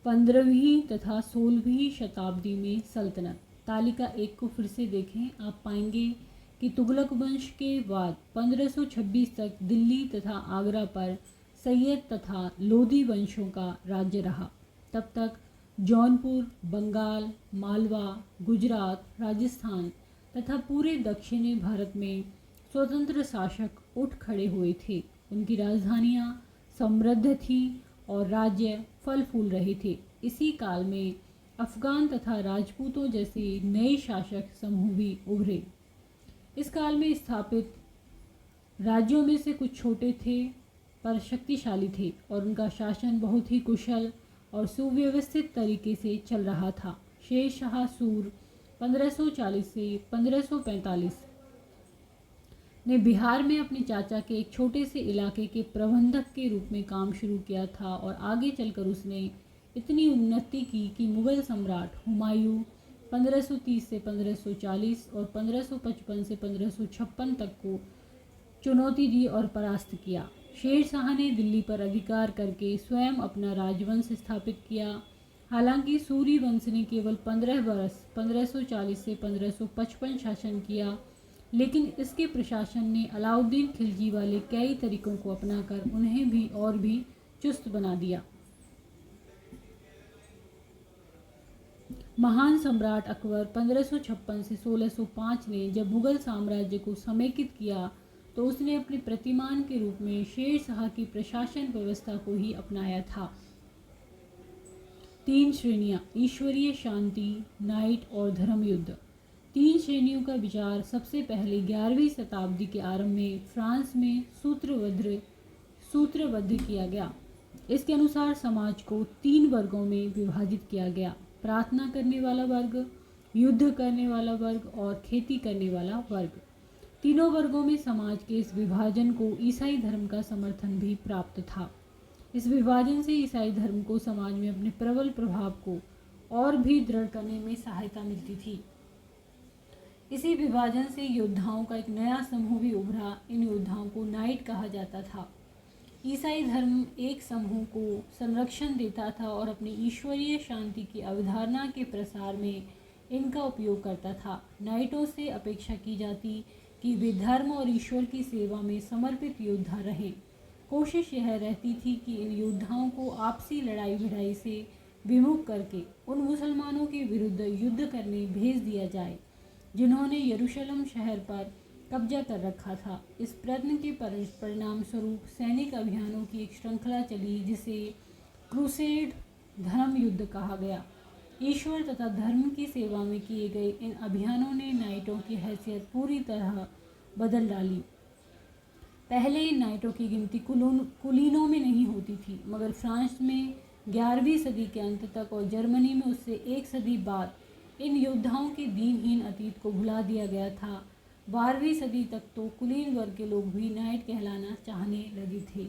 15वीं तथा 16वीं शताब्दी में सल्तनत। तालिका 1 को फिर से देखें, आप पाएंगे कि तुगलक वंश के बाद 1526 तक दिल्ली तथा आगरा पर सैयद तथा लोधी वंशों का राज्य रहा। तब तक जौनपुर, बंगाल, मालवा, गुजरात, राजस्थान तथा पूरे दक्षिणी भारत में स्वतंत्र शासक उठ खड़े हुए थे। उनकी राजधानियाँ समृद्ध थी और राज्य फल फूल रहे थे। इसी काल में अफगान तथा राजपूतों जैसे नए शासक समूह भी उभरे। इस काल में स्थापित राज्यों में से कुछ छोटे थे पर शक्तिशाली थे और उनका शासन बहुत ही कुशल और सुव्यवस्थित तरीके से चल रहा था। शेर शाह सूर 1540 से 1545 ने बिहार में अपने चाचा के एक छोटे से इलाके के प्रबंधक के रूप में काम शुरू किया था और आगे चलकर उसने इतनी उन्नति की कि मुगल सम्राट हुमायूं 1530 से 1540 और 1555 से 1556 तक को चुनौती दी और परास्त किया। शेर शाह ने दिल्ली पर अधिकार करके स्वयं अपना राजवंश स्थापित किया। हालांकि सूरी वंश ने केवल 15 वर्ष 1540 से 1555 शासन किया, लेकिन इसके प्रशासन ने अलाउद्दीन खिलजी वाले कई तरीकों को अपनाकर उन्हें भी और भी चुस्त बना दिया। महान सम्राट अकबर 1556 से 1605 ने जब मुगल साम्राज्य को समेकित किया तो उसने अपने प्रतिमान के रूप में शेर शाह की प्रशासन व्यवस्था को ही अपनाया था। 3 श्रेणियां, ईश्वरीय शांति, नाइट और धर्म युद्ध। 3 श्रेणियों का विचार सबसे पहले 11वीं शताब्दी के आरंभ में फ्रांस में सूत्रबद्ध किया गया। इसके अनुसार समाज को 3 वर्गों में विभाजित किया गया: प्रार्थना करने वाला वर्ग, युद्ध करने वाला वर्ग और खेती करने वाला वर्ग। तीनों वर्गों में समाज के इस विभाजन को ईसाई धर्म का समर्थन भी प्राप्त था। इस विभाजन से ईसाई धर्म को समाज में अपने प्रबल प्रभाव को और भी दृढ़ करने में सहायता मिलती थी। इसी विभाजन से योद्धाओं का एक नया समूह भी उभरा। इन योद्धाओं को नाइट कहा जाता था। ईसाई धर्म एक समूह को संरक्षण देता था और अपनी ईश्वरीय शांति की अवधारणा के प्रसार में इनका उपयोग करता था। नाइटों से अपेक्षा की जाती कि वे धर्म और ईश्वर की सेवा में समर्पित योद्धा रहें। कोशिश यह रहती थी कि इन योद्धाओं को आपसी लड़ाई भिड़ाई से विमुख करके उन मुसलमानों के विरुद्ध युद्ध करने भेज दिया जाए जिन्होंने यरूशलेम शहर पर कब्जा कर रखा था। इस प्रयत्न के परिणाम स्वरूप सैनिक अभियानों की एक श्रृंखला चली जिसे क्रूसेड धर्म युद्ध कहा गया। ईश्वर तथा धर्म की सेवा में किए गए इन अभियानों ने नाइटों की हैसियत पूरी तरह बदल डाली। पहले इन नाइटों की गिनती कुलीनों में नहीं होती थी, मगर फ्रांस में 11वीं सदी के अंत तक और जर्मनी में उससे 1 सदी बाद इन योद्धाओं के दीनहीन अतीत को भुला दिया गया था। 12वीं सदी तक तो कुलीन वर्ग के लोग भी नाइट कहलाना चाहने लगे थे।